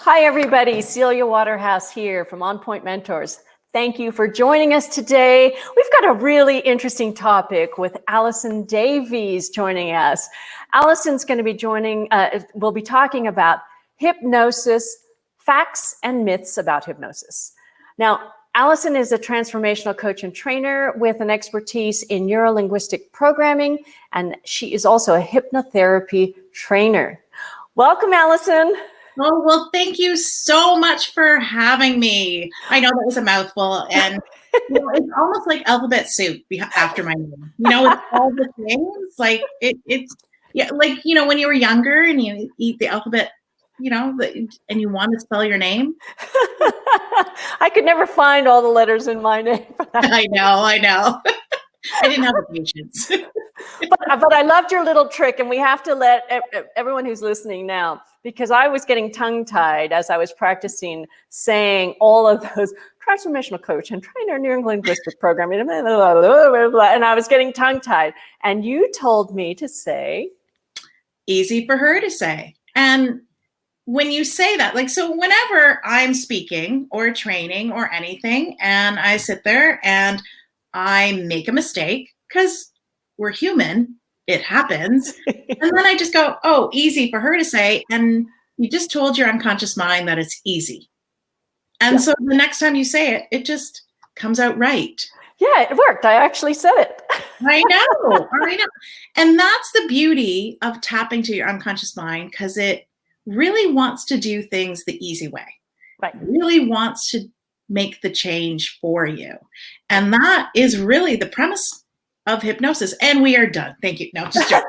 Hi, everybody. Celia Waterhouse here from OnPoint Mentors. Thank you for joining us today. We've got a really interesting topic with Alison Davies joining us. Alison's going to be we'll be talking about hypnosis, facts and myths about hypnosis. Now, Alison is a transformational coach and trainer with an expertise in neuro-linguistic programming, and she is also a hypnotherapy trainer. Welcome, Alison. Oh, well, thank you so much for having me. I know that was a mouthful, and it's almost like alphabet soup after my name. It's all the things. Like it's like when you were younger and you eat the alphabet, and you want to spell your name. I could never find all the letters in my name. I know. I didn't have the patience. But I loved your little trick, and we have to let everyone who's listening now, because I was getting tongue-tied as I was practicing saying all of those transformational coach and trainer neuro-linguistic programming, and I was getting tongue-tied. And you told me to say, easy for her to say. And when you say that, so whenever I'm speaking or training or anything, and I sit there and I make a mistake, because we're human, it happens. And then I just go, oh, easy for her to say. And you just told your unconscious mind that it's easy. And so the next time you say it, it just comes out right. Yeah, it worked. I actually said it. I know. And that's the beauty of tapping to your unconscious mind, because it really wants to do things the easy way. Right. It really wants to make the change for you. And that is really the premise of hypnosis. And we are done. Thank you. No, just joking.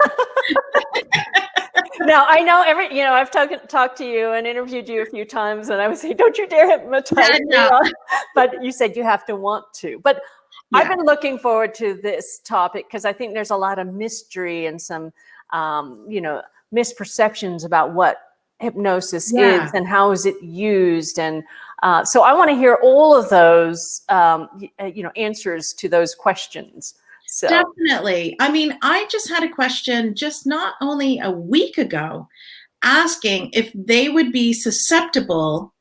Now, I know I've talked to you and interviewed you a few times, and I would say, don't you dare hypnotize me. But you said you have to want to. But I've been looking forward to this topic because I think there's a lot of mystery and some, misperceptions about what hypnosis is and how is it used. And so I want to hear all of those, answers to those questions. So. Definitely. I mean, I just had a question just not only a week ago asking if they would be susceptible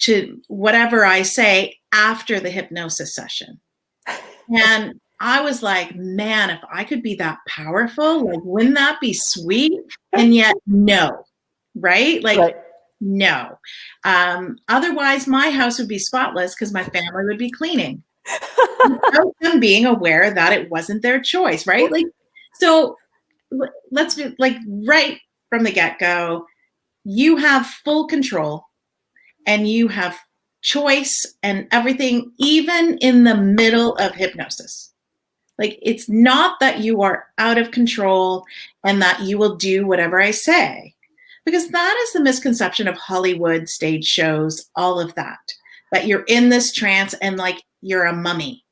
to whatever I say after the hypnosis session. And I was like, man, if I could be that powerful, wouldn't that be sweet? And yet, no, right? No. Otherwise, my house would be spotless because my family would be cleaning. Without them being aware that it wasn't their choice, right? So let's be right from the get-go, you have full control and you have choice and everything, even in the middle of hypnosis. It's not that you are out of control and that you will do whatever I say, because that is the misconception of Hollywood stage shows, all of that you're in this trance and you're a mummy,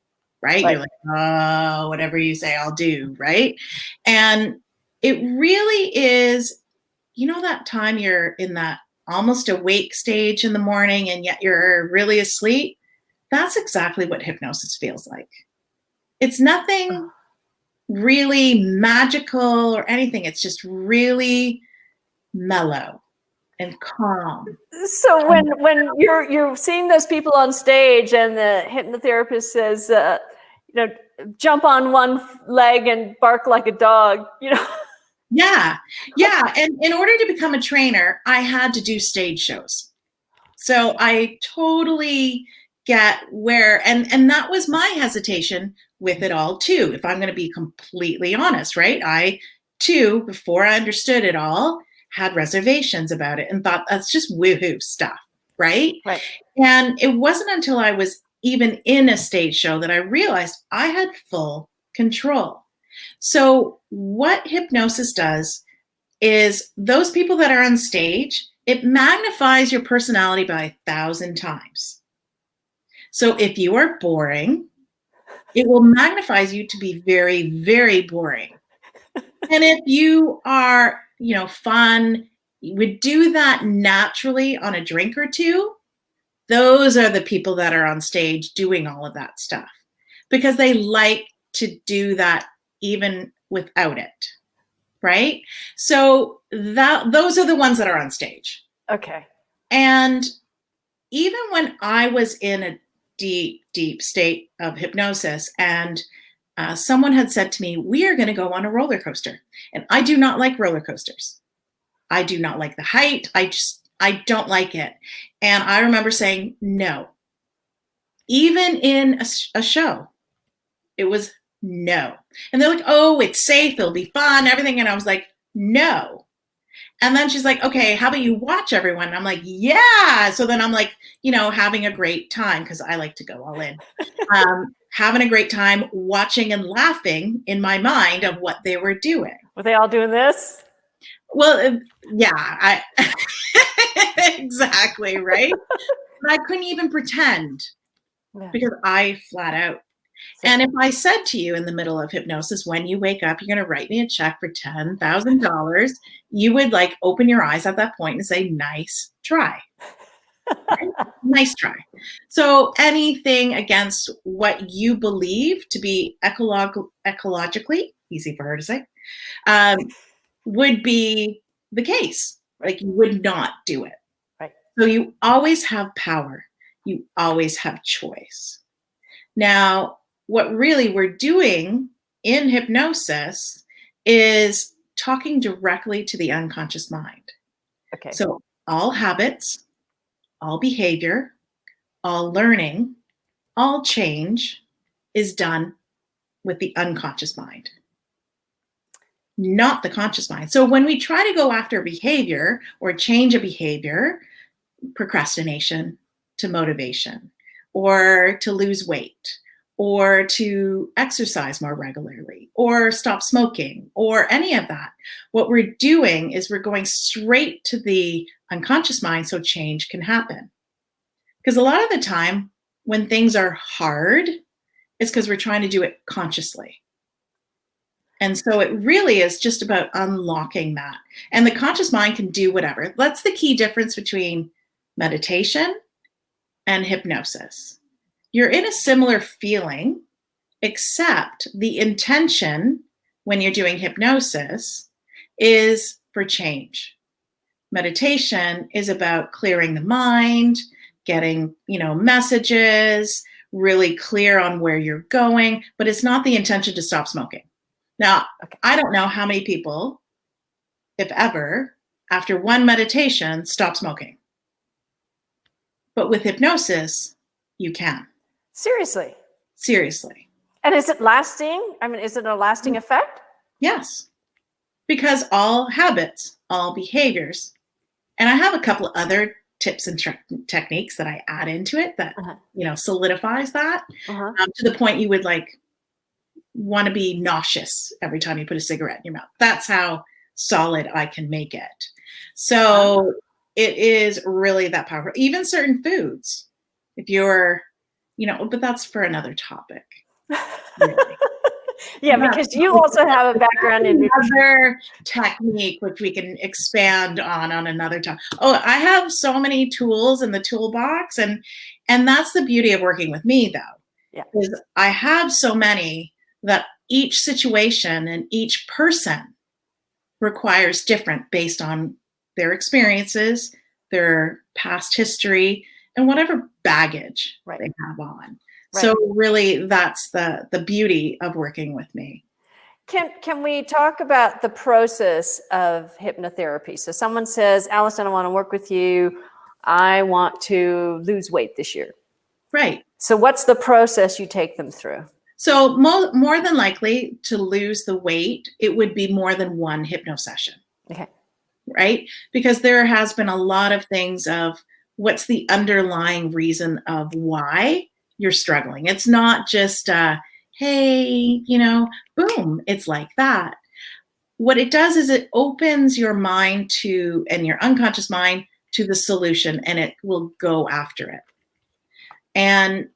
right? You're like, oh, whatever you say, I'll do, right? And it really is, that time you're in that almost awake stage in the morning and yet you're really asleep. That's exactly what hypnosis feels like. It's nothing really magical or anything. It's just really mellow and calm. So when you're seeing those people on stage and the hypnotherapist says, jump on one leg and bark like a dog, Yeah. And in order to become a trainer, I had to do stage shows. So I totally get where, and that was my hesitation with it all too, if I'm going to be completely honest, right? I too, before I understood it all, had reservations about it and thought that's just woohoo stuff, right? Right. And it wasn't until I was even in a stage show that I realized I had full control. So what hypnosis does is those people that are on stage, it magnifies your personality by 1,000 times. So if you are boring, it will magnify you to be very, very boring. And if you are fun, you would do that naturally on a drink or two. Those are the people that are on stage doing all of that stuff because they like to do that even without it, right? So those are the ones that are on stage. Okay. And even when I was in a deep, deep state of hypnosis and someone had said to me, we are going to go on a roller coaster. And I do not like roller coasters. I do not like the height. I don't like it. And I remember saying, no. Even in a show, it was no. And they're like, oh, it's safe. It'll be fun, everything. And I was like, no. And then she's like, okay, how about you watch everyone? And I'm like, yeah. So then I'm like, having a great time, because I like to go all in. Having a great time watching and laughing in my mind of what they were doing. Were they all doing this? Well, yeah, exactly, right? But I couldn't even pretend because I flat out. And if I said to you in the middle of hypnosis, when you wake up, you're going to write me a check for $10,000, you would like open your eyes at that point and say, nice try. Right? Nice try. So anything against what you believe to be ecologically, easy for her to say, would be the case. Like you would not do it. Right. So you always have power. You always have choice. Now, what really we're doing in hypnosis is talking directly to the unconscious mind. Okay. So all habits, all behavior, all learning, all change is done with the unconscious mind, not the conscious mind. So when we try to go after a behavior or change a behavior, procrastination to motivation, or to lose weight, or to exercise more regularly, or stop smoking, or any of that, what we're doing is we're going straight to the unconscious mind so change can happen. Because a lot of the time when things are hard, it's because we're trying to do it consciously. And so it really is just about unlocking that. And the conscious mind can do whatever. That's the key difference between meditation and hypnosis. You're in a similar feeling, except the intention when you're doing hypnosis is for change. Meditation is about clearing the mind, getting, messages, really clear on where you're going, but it's not the intention to stop smoking. Now, I don't know how many people, if ever, after one meditation, stop smoking. But with hypnosis, you can. Seriously? Seriously. And is it lasting? I mean, is it a lasting effect? Yes. Because all habits, all behaviors, and I have a couple of other tips and techniques that I add into it that, solidifies that to the point you would want to be nauseous every time you put a cigarette in your mouth. That's how solid I can make it. So it is really that powerful. Even certain foods, if you're, but that's for another topic. Really. Yeah, because you also have a background in another technique, which we can expand on another time. Oh, I have so many tools in the toolbox, and that's the beauty of working with me, though. Yeah. Is I have so many that each situation and each person requires different based on their experiences, their past history, and whatever baggage they have on. Right. So really, that's the beauty of working with me. Can we talk about the process of hypnotherapy? So someone says, Alison, I want to work with you. I want to lose weight this year. Right. So what's the process you take them through? So more than likely to lose the weight, it would be more than one hypno session. Okay. Right? Because there has been a lot of things of what's the underlying reason of why you're struggling. It's not just, hey, boom, it's like that. What it does is it opens your mind and your unconscious mind to the solution, and it will go after it. And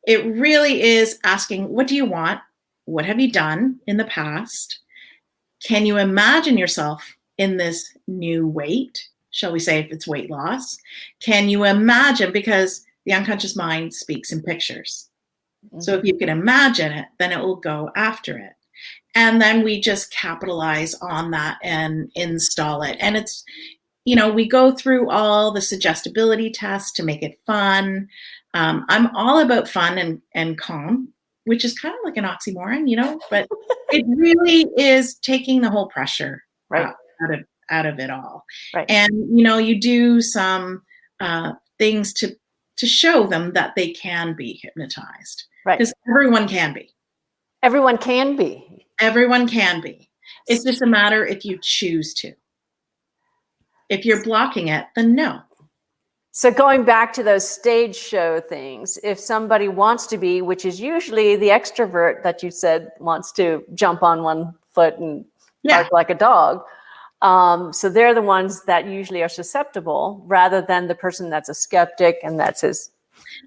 it really is asking, what do you want? What have you done in the past? Can you imagine yourself in this new weight? Shall we say if it's weight loss? Can you imagine, because the unconscious mind speaks in pictures. Mm-hmm. So if you can imagine it, then it will go after it. And then we just capitalize on that and install it. And we go through all the suggestibility tests to make it fun. I'm all about fun and calm, which is kind of like an oxymoron, but it really is taking the whole pressure Right. out of it all. Right. And, you do some things to show them that they can be hypnotized. Right. Because everyone can be. Everyone can be. Everyone can be. It's just a matter if you choose to. If you're blocking it, then no. So going back to those stage show things, if somebody wants to be, which is usually the extrovert that you said wants to jump on one foot and bark like a dog. So they're the ones that usually are susceptible rather than the person that's a skeptic and that's his.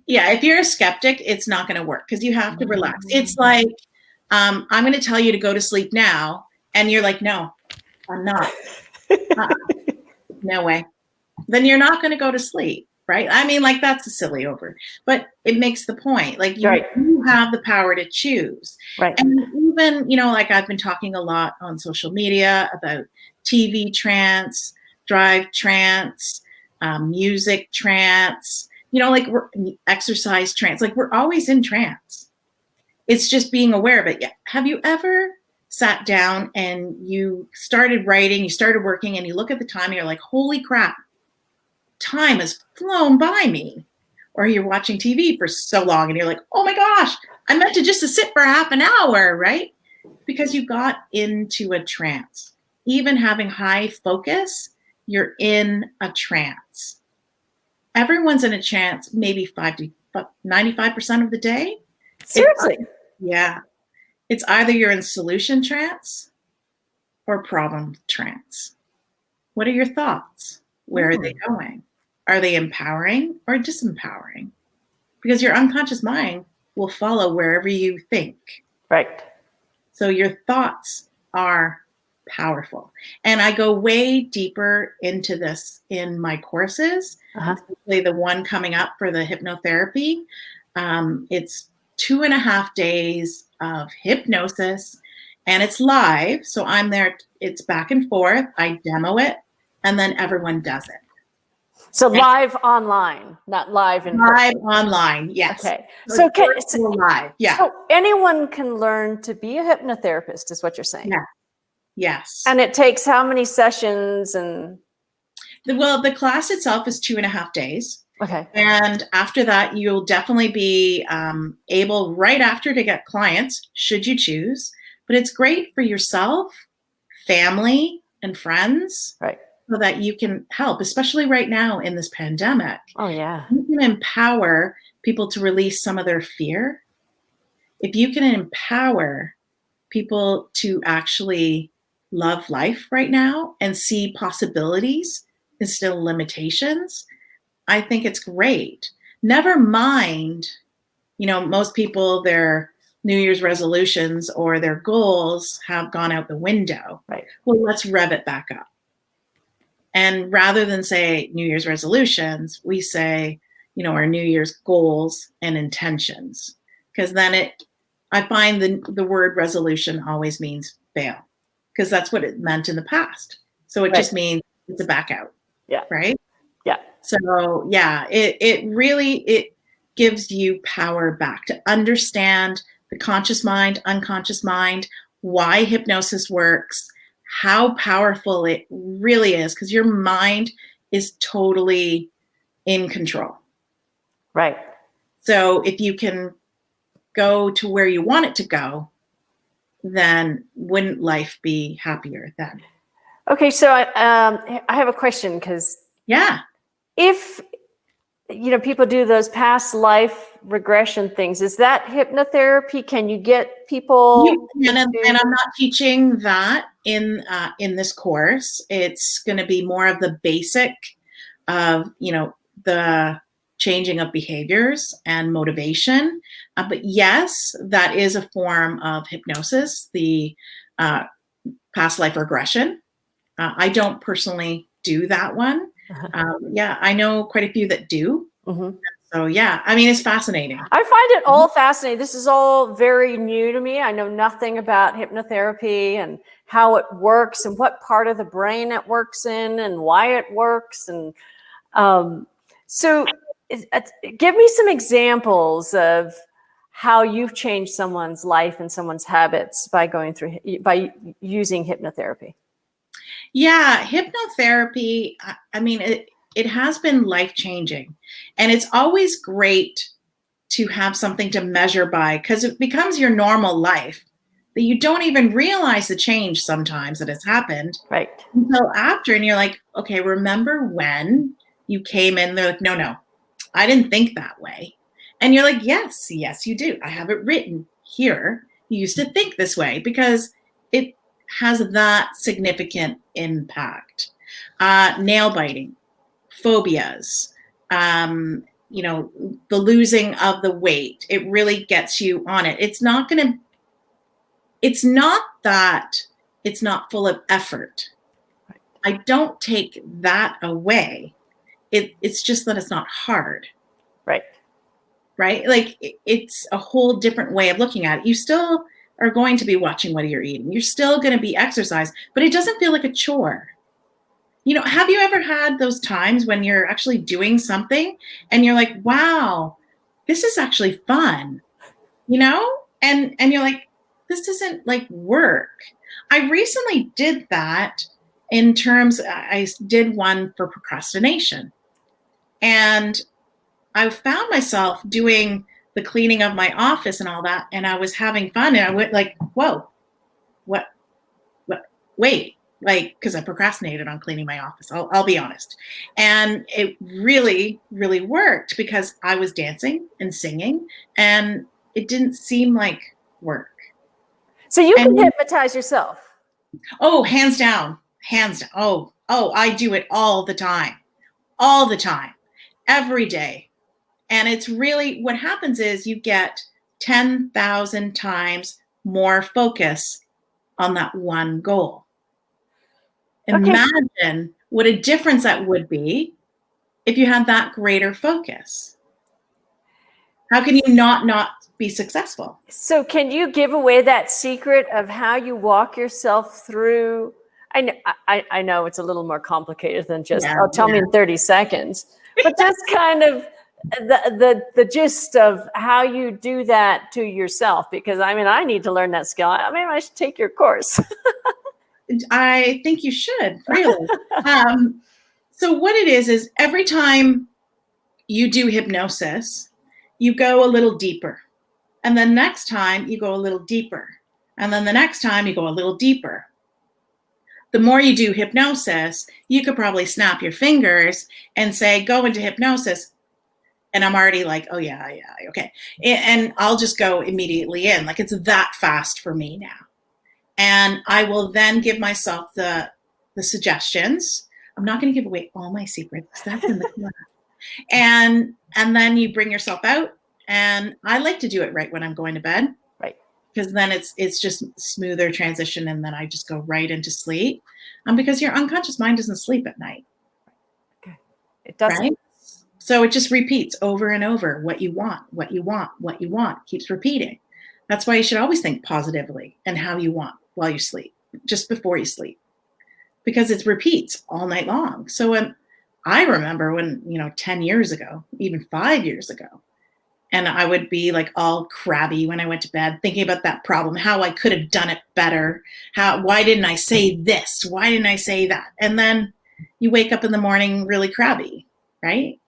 Yeah, if you're a skeptic, it's not going to work because you have to relax. It's like, I'm going to tell you to go to sleep now. And you're like, no, I'm not. No way. Then you're not going to go to sleep, right? I mean, like, that's a silly over, but it makes the point. Like, you have the power to choose. Right. And even, like I've been talking a lot on social media about TV trance, drive trance, music trance, like we're exercise trance, like we're always in trance. It's just being aware of it. Yeah. Have you ever sat down and you started writing, you started working, and you look at the time and you're like, holy crap, time has flown by me? Or you're watching TV for so long and you're like, oh my gosh, I meant to just sit for half an hour, right? Because you got into a trance. Even having high focus, you're in a trance. Everyone's in a trance maybe 95% of the day. Seriously? Yeah. It's either you're in solution trance or problem trance. What are your thoughts? Where are they going? Are they empowering or disempowering? Because your unconscious mind will follow wherever you think. Right. So your thoughts are powerful. And I go way deeper into this in my courses, especially the one coming up for the hypnotherapy. It's 2.5 days of hypnosis and it's live. So I'm there. It's back and forth. I demo it and then everyone does it. So live online, not live in live person. Online, yes. Okay. So live, yeah. So anyone can learn to be a hypnotherapist, is what you're saying? Yeah. Yes. And it takes how many sessions? And the class itself is 2.5 days. Okay. And after that, you'll definitely be able right after to get clients, should you choose. But it's great for yourself, family, and friends. Right. So that you can help, especially right now in this pandemic. Oh, yeah. You can empower people to release some of their fear. If you can empower people to actually love life right now and see possibilities instead of limitations, I think it's great. Never mind, most people, their New Year's resolutions or their goals have gone out the window. Right. Well, let's rev it back up. And rather than say New Year's resolutions, we say, our New Year's goals and intentions. Because then I find the word resolution always means fail. Because that's what it meant in the past. So it just means it's a back out. Yeah. Right? Yeah. So yeah, it really gives you power back to understand the conscious mind, unconscious mind, why hypnosis works, how powerful it really is, because your mind is totally in control. Right. So if you can go to where you want it to go, then wouldn't life be happier then? Okay, so I have a question because if people do those past life regression things, is that hypnotherapy? Can you get people? And I'm not teaching that in this course. It's going to be more of the basic of the changing of behaviors and motivation. But yes, that is a form of hypnosis, the past life regression. I don't personally do that one. I know quite a few that do. Mm-hmm. So yeah, I mean, it's fascinating. I find it all fascinating. This is all very new to me. I know nothing about hypnotherapy and how it works and what part of the brain it works in and why it works. And so give me some examples of how you've changed someone's life and someone's habits by by using hypnotherapy. Yeah, hypnotherapy, I mean, it has been life-changing. And it's always great to have something to measure by, because it becomes your normal life that you don't even realize the change sometimes that has happened Right. until after. And you're like, okay, remember when you came in? They're like, no, I didn't think that way. And you're like, yes, you do. I have it written here. You used to think this way, because it has that significant impact. Nail biting, phobias, the losing of the weight, it really gets you on it. It's not that it's not full of effort. I don't take that away. It's just that it's not hard. Right? Like it's a whole different way of looking at it. You still are going to be watching what you're eating. You're still going to be exercised, but it doesn't feel like a chore. Have you ever had those times when you're actually doing something and you're like, wow, this is actually fun, and you're like, this isn't like work. I recently did that in terms, I did one for procrastination, and I found myself doing the cleaning of my office and all that, and I was having fun, and I went like, whoa, what, wait. Like, because I procrastinated on cleaning my office, I'll be honest. And it really, really worked because I was dancing and singing and it didn't seem like work. So you can hypnotize yourself. Oh, hands down. Oh, I do it all the time, every day. And it's really, what happens is you get 10,000 times more focus on that one goal. Imagine what a difference that would be if you had that greater focus. How can you not be successful? So can you give away that secret of how you walk yourself through? I know it's a little more complicated than just, tell me in 30 seconds, but just kind of the gist of how you do that to yourself, because I need to learn that skill. I should take your course. I think you should, really. So what it is every time you do hypnosis, you go a little deeper. And then next time you go a little deeper. And then the next time you go a little deeper. The more you do hypnosis, you could probably snap your fingers and say, go into hypnosis. And I'm already like, oh yeah, okay. And I'll just go immediately in. Like, it's that fast for me now. And I will then give myself the suggestions. I'm not going to give away all my secrets. That's in the class. And then you bring yourself out. And I like to do it right when I'm going to bed. Right. Because then it's just smoother transition. And then I just go right into sleep. Because your unconscious mind doesn't sleep at night. Okay. It doesn't. Right? So it just repeats over and over what you want, what you want, what you want. Keeps repeating. That's why you should always think positively and how you want while you sleep, just before you sleep, because it repeats all night long. So I remember when, 10 years ago, even 5 years ago, and I would be like all crabby when I went to bed, thinking about that problem, how I could have done it better. Why didn't I say this? Why didn't I say that? And then you wake up in the morning really crabby, right?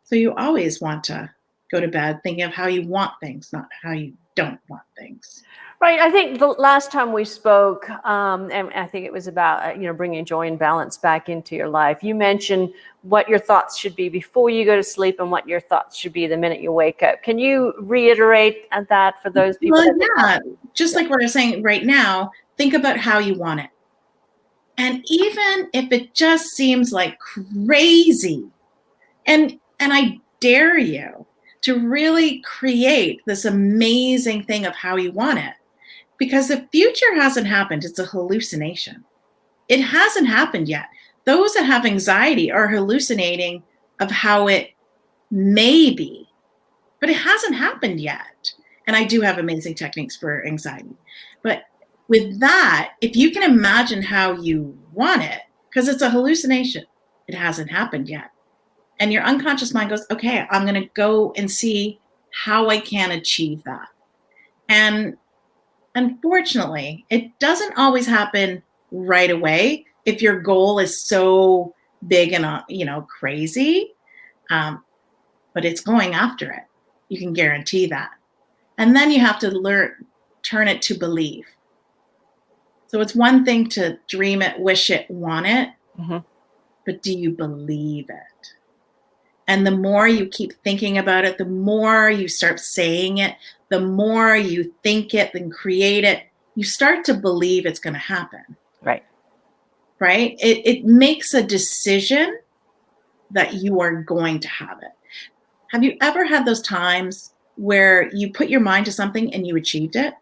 So you always want to go to bed thinking of how you want things, not how you don't want things. Right. I think the last time we spoke, and I think it was about, bringing joy and balance back into your life. You mentioned what your thoughts should be before you go to sleep and what your thoughts should be the minute you wake up. Can you reiterate that for those people? Well, yeah, just like what I'm saying right now, think about how you want it. And even if it just seems like crazy, and I dare you to really create this amazing thing of how you want it. Because the future hasn't happened. It's a hallucination. It hasn't happened yet. Those that have anxiety are hallucinating of how it maybe, but it hasn't happened yet. And I do have amazing techniques for anxiety. But with that, if you can imagine how you want it, because it's a hallucination, it hasn't happened yet. And your unconscious mind goes, okay, I'm going to go and see how I can achieve that. And unfortunately, it doesn't always happen right away if your goal is so big and crazy, but it's going after it. You can guarantee that. And then you have to turn it to believe. So it's one thing to dream it, wish it, want it, but do you believe it? And the more you keep thinking about it, the more you start saying it, the more you think it and create it, you start to believe it's going to happen. Right. Right? It makes a decision that you are going to have it. Have you ever had those times where you put your mind to something and you achieved it?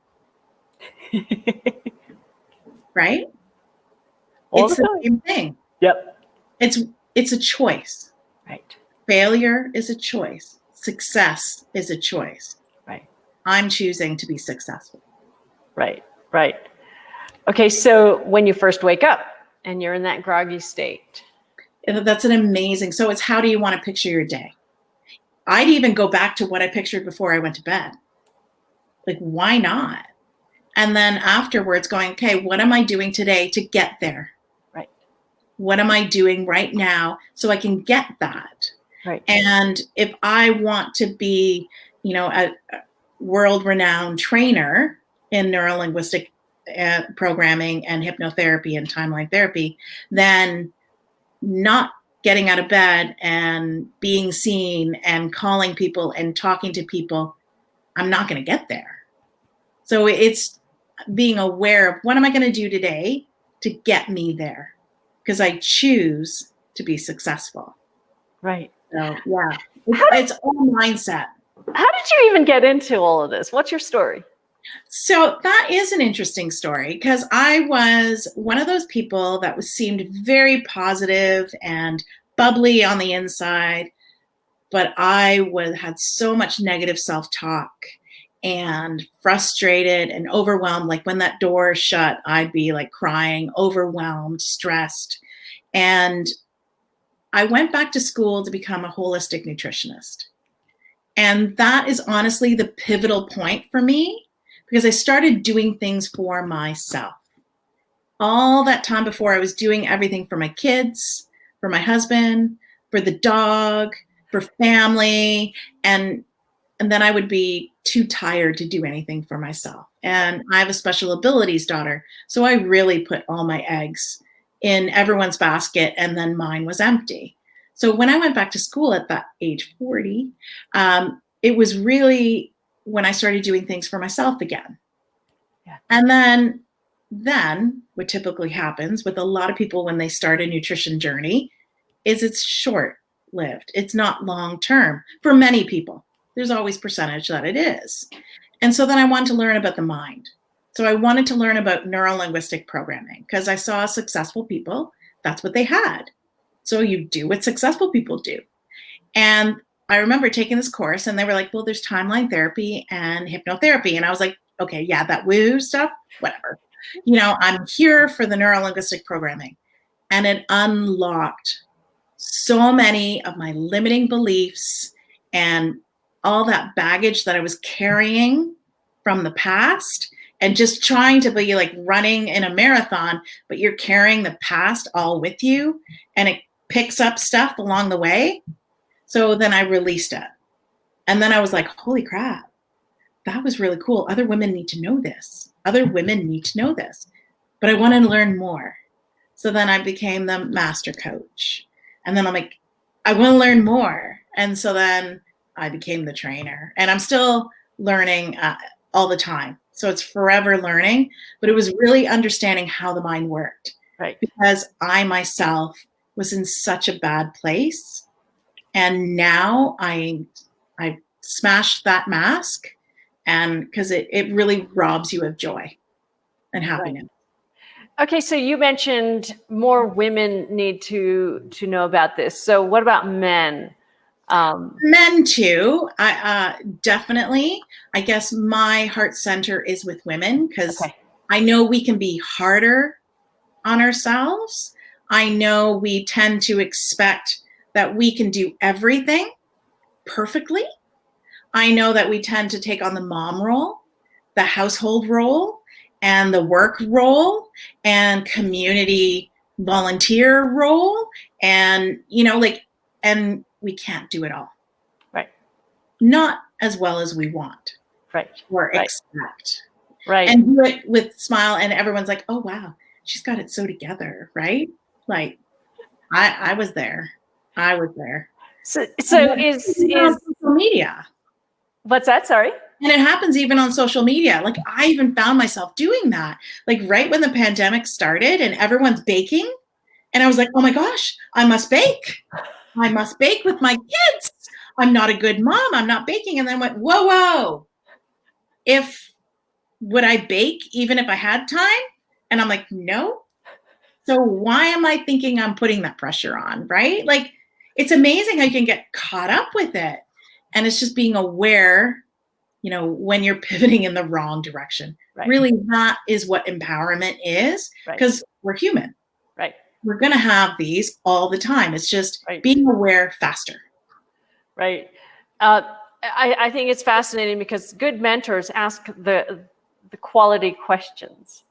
Right? It's the same thing. Yep. It's a choice. Right. Failure is a choice. Success is a choice. Right. I'm choosing to be successful. Right. Right. Okay. So when you first wake up and you're in that groggy state. That's an amazing. So it's how do you want to picture your day? I'd even go back to what I pictured before I went to bed. Like, why not? And then afterwards going, okay, what am I doing today to get there? Right. What am I doing right now so I can get that? Right. And if I want to be, a world-renowned trainer in neurolinguistic programming and hypnotherapy and timeline therapy, then not getting out of bed and being seen and calling people and talking to people, I'm not going to get there. So it's being aware of what am I going to do today to get me there? Because I choose to be successful. Right. So yeah, it's all mindset. How did you even get into all of this? What's your story? So that is an interesting story because I was one of those people that seemed very positive and bubbly on the inside, but I had so much negative self-talk and frustrated and overwhelmed. Like when that door shut, I'd be like crying, overwhelmed, stressed. And I went back to school to become a holistic nutritionist. And that is honestly the pivotal point for me because I started doing things for myself. All that time before, I was doing everything for my kids, for my husband, for the dog, for family, and then I would be too tired to do anything for myself. And I have a special abilities daughter, so I really put all my eggs in everyone's basket, and then mine was empty. So when I went back to school at that age 40, it was really when I started doing things for myself again. Yeah. And then what typically happens with a lot of people when they start a nutrition journey is it's short-lived. It's not long-term for many people. There's always percentage that it is. And so then I wanted to learn about the mind. So I wanted to learn about neurolinguistic programming because I saw successful people, that's what they had. So you do what successful people do. And I remember taking this course and they were like, well, there's timeline therapy and hypnotherapy. And I was like, okay, yeah, that woo stuff, whatever. I'm here for the neurolinguistic programming. And it unlocked so many of my limiting beliefs and all that baggage that I was carrying from the past and just trying to be like running in a marathon, but you're carrying the past all with you and it picks up stuff along the way. So then I released it. And then I was like, holy crap, that was really cool. Other women need to know this. Other women need to know this. But I want to learn more. So then I became the master coach. And then I'm like, I want to learn more. And so then I became the trainer. And I'm still learning all the time. So it's forever learning. But it was really understanding how the mind worked. Right. Because I myself was in such a bad place. And now I smashed that mask, and because it really robs you of joy and happiness. Right. Okay, so you mentioned more women need to know about this. So what about men? Men too. I definitely. I guess my heart center is with women because Okay. I know we can be harder on ourselves. I know we tend to expect that we can do everything perfectly. I know that we tend to take on the mom role, the household role, and the work role, and community volunteer role, and and we can't do it all. Right. Not as well as we want Right. or Right. expect. Right. And do it with smile, and everyone's like, oh wow, she's got it so together, right? Like I was there. I was there. So And is even on social media. what's that? Sorry. And it happens even on social media. Like I even found myself doing that. Like right when the pandemic started and everyone's baking. And I was like, oh my gosh, I must bake. I must bake with my kids. I'm not a good mom. I'm not baking. And then I went, whoa, whoa. Would I bake even if I had time? And I'm like, no. So why am I thinking I'm putting that pressure on, right? Like it's amazing how you can get caught up with it. And it's just being aware, when you're pivoting in the wrong direction. Right. Really, that is what empowerment is, because we're human. Right. We're going to have these all the time. It's just Right. being aware faster. Right. I think it's fascinating because good mentors ask the quality questions.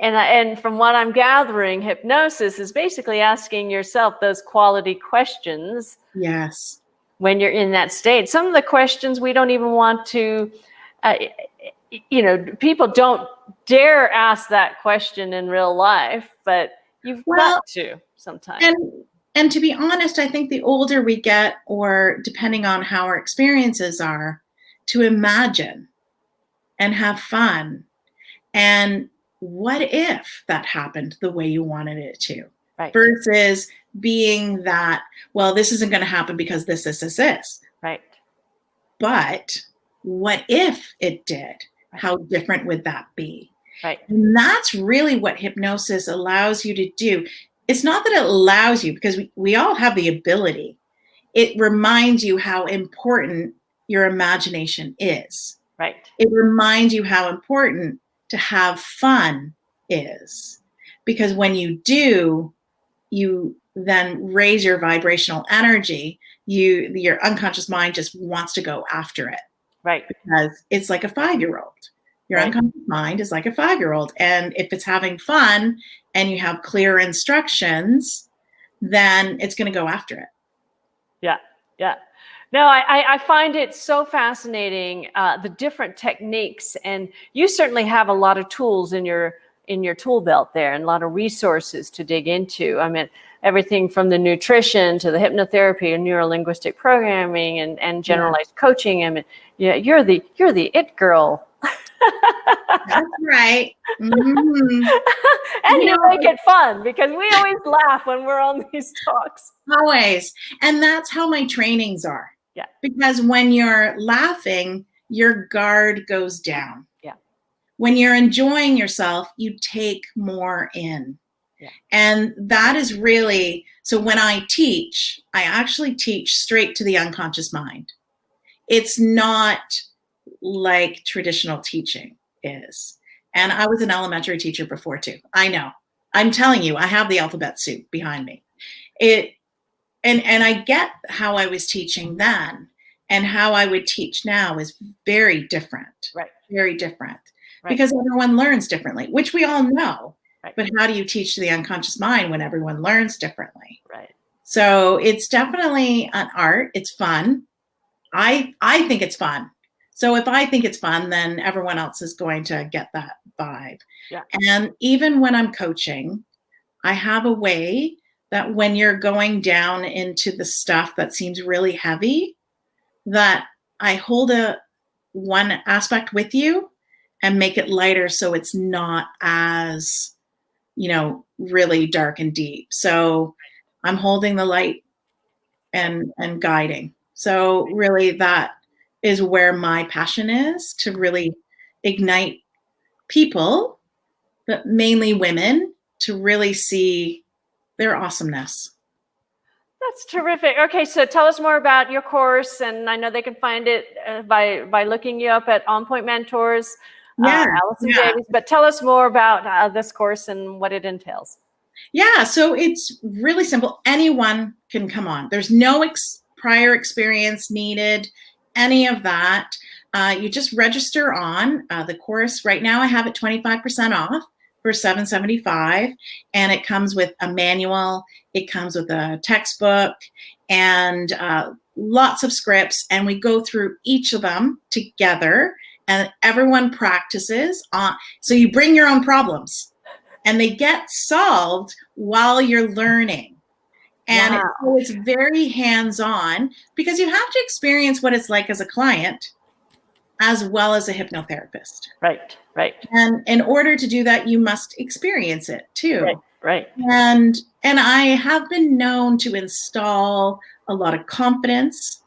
And from what I'm gathering, hypnosis is basically asking yourself those quality questions. Yes. When you're in that state. Some of the questions we don't even want to, people don't dare ask that question in real life, but you've got to sometimes. And to be honest, I think the older we get, or depending on how our experiences are, to imagine and have fun. And what if that happened the way you wanted it to? Right. Versus being that, well, this isn't going to happen because this. Right. But what if it did? Right. How different would that be? Right. And that's really what hypnosis allows you to do. It's not that it allows you, because we all have the ability. It reminds you how important your imagination is. Right. It reminds you how important to have fun is. Because when you do, you then raise your vibrational energy. Your unconscious mind just wants to go after it. Right. Because it's like a 5-year-old. Your unconscious mind is like a 5-year-old. And if it's having fun and you have clear instructions, then it's going to go after it. Yeah. Yeah. No, I find it so fascinating, the different techniques, and you certainly have a lot of tools in your tool belt there, and a lot of resources to dig into. I mean, everything from the nutrition to the hypnotherapy and neuro-linguistic programming and generalized coaching. I mean, you're the it girl. That's right. Mm-hmm. And you make it fun, because we always laugh when we're on these talks. Always. And that's how my trainings are. Yeah. Because when you're laughing, your guard goes down. Yeah. When you're enjoying yourself, you take more in. Yeah. And that is really, so when I teach, I actually teach straight to the unconscious mind. It's not like traditional teaching is. And I was an elementary teacher before too. I know. I'm telling you, I have the alphabet soup behind me. And I get how I was teaching then, and how I would teach now is very different. Right. Very different. Right. Because everyone learns differently, which we all know. Right. But how do you teach the unconscious mind when everyone learns differently? Right. So it's definitely an art. It's fun. I think it's fun. So if I think it's fun, then everyone else is going to get that vibe. Yeah. And even when I'm coaching, I have a way that when you're going down into the stuff that seems really heavy, that I hold one aspect with you and make it lighter, so it's not as, really dark and deep. So I'm holding the light and guiding. So really that is where my passion is, to really ignite people, but mainly women, to really see their awesomeness. That's terrific. Okay, so tell us more about your course, and I know they can find it by looking you up at OnPoint Mentors, Alison Davies. But tell us more about this course and what it entails. Yeah, so it's really simple. Anyone can come on. There's no prior experience needed, any of that. You just register on the course. Right now, I have it 25% off for $775, and it comes with a manual. It comes with a textbook and lots of scripts, and we go through each of them together, and everyone practices on. So you bring your own problems, and they get solved while you're learning. And Wow. it's very hands-on, because you have to experience what it's like as a client as well as a hypnotherapist. Right, right. And in order to do that, you must experience it too. Right, right. And I have been known to install a lot of confidence,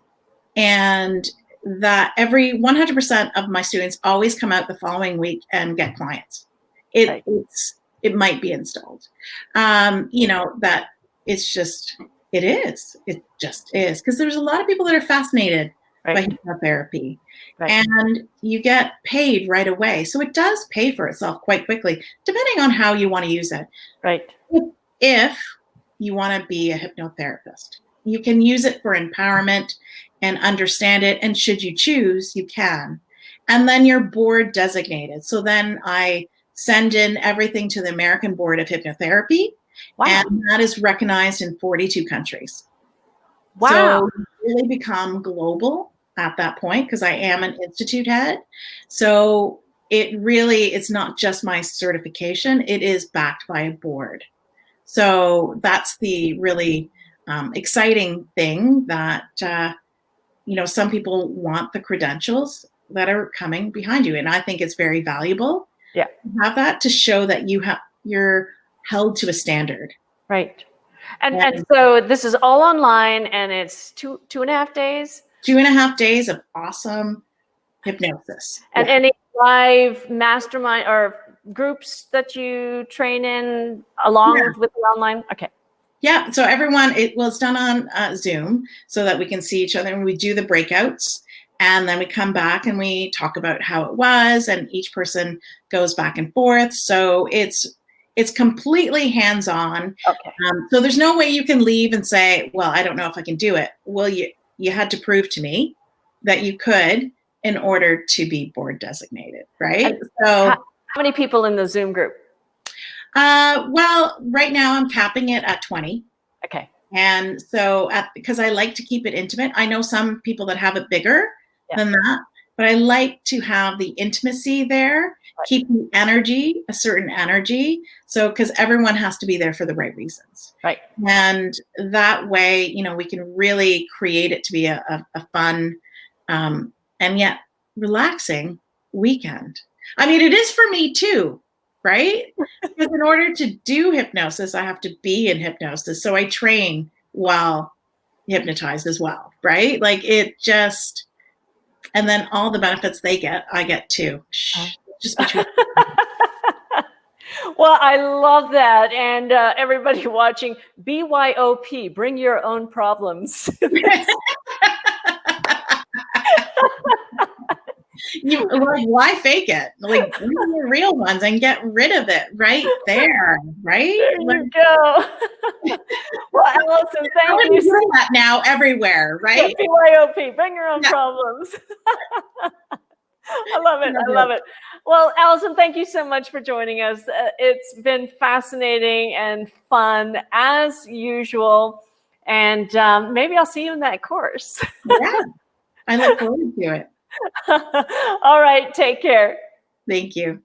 and that every 100% of my students always come out the following week and get clients. It might be installed. That it's just, it just is. Because there's a lot of people that are fascinated by hypnotherapy. Right. And you get paid right away. So it does pay for itself quite quickly, depending on how you want to use it. Right. If you want to be a hypnotherapist, you can use it for empowerment and understand it. And should you choose, you can. And then you're board designated. So then I send in everything to the American Board of Hypnotherapy. Wow. And that is recognized in 42 countries. Wow. So you really become global at that point, because I am an institute head. So it's not just my certification, it is backed by a board. So that's the really exciting thing, that some people want the credentials that are coming behind you. And I think it's very valuable to have that, to show that you're held to a standard. Right. And so this is all online, and it's 2.5 days? 2.5 days of awesome hypnosis. And any live mastermind or groups that you train in along with the online? Okay. Yeah. So everyone, it's done on Zoom, so that we can see each other, and we do the breakouts, and then we come back and we talk about how it was, and each person goes back and forth. So it's completely hands-on. Okay. So there's no way you can leave and say, well, I don't know if I can do it. Well, you had to prove to me that you could in order to be board designated, right? So how many people in the Zoom group? Well, right now I'm capping it at 20. Okay. And so because I like to keep it intimate. I know some people that have it bigger than that, but I like to have the intimacy there, keep the energy, a certain energy. So, because everyone has to be there for the right reasons. Right. And that way, we can really create it to be a fun, and yet relaxing weekend. I mean, it is for me too, right? Because in order to do hypnosis, I have to be in hypnosis. So I train while hypnotized as well, right? Like and then all the benefits they get, I get too. Just between. Well, I love that. And everybody watching, BYOP, bring your own problems. Why fake it? Like, bring the real ones and get rid of it right there, right? There you go. Well, Alison, thank you. Doing that now everywhere, right? Yeah, BYOP, bring your own problems. I love it. I love it. Well, Alison, thank you so much for joining us. It's been fascinating and fun as usual. And maybe I'll see you in that course. Yeah, I look forward to it. All right. Take care. Thank you.